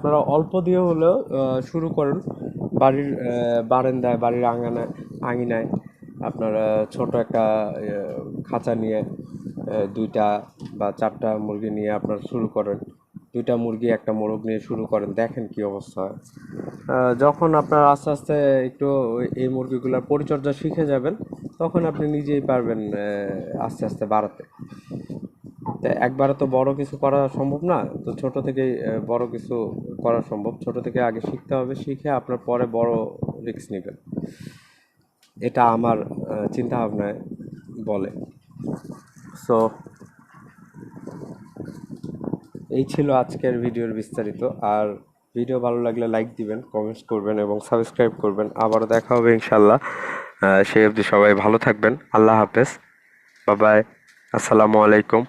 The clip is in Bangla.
আপনারা অল্প দিয়ে হলেও শুরু করেন। বাড়ির বারান্দায়, বাড়ির আঙিনায় আপনারা ছোট একটা খাঁচা নিয়ে 2টা বা 4টা মুরগি নিয়ে আপনারা শুরু করেন। 2টা মুরগি, একটা মোরগ নিয়ে শুরু করেন, দেখেন কি অবস্থা হয়। যখন আপনার আস্তে আস্তে একটু এই মুরগিগুলোর পরিচর্যা শিখে যাবেন, তখন আপনি নিজেই পারবেন আস্তে আস্তে বাড়াতে। তা একবারে তো বড় কিছু করা সম্ভব না, তো ছোট থেকেই বড় কিছু করা সম্ভব। ছোট থেকে আগে শিখতে হবে, শিখে আপনার পরে বড় রিস্ক নেবেন। এটা আমার চিন্তা ভাবনায় বলে। সো এই ছিল আজকের ভিডিওর বিস্তারিত। আর ভিডিও ভালো লাগলে লাইক দিবেন, কমেন্টস করবেন এবং সাবস্ক্রাইব করবেন। আবারও দেখা হবে ইনশাল্লাহ। সেই অবধি সবাই ভালো থাকবেন। আল্লাহ হাফেজ। Bye bye. আসসালামু আলাইকুম।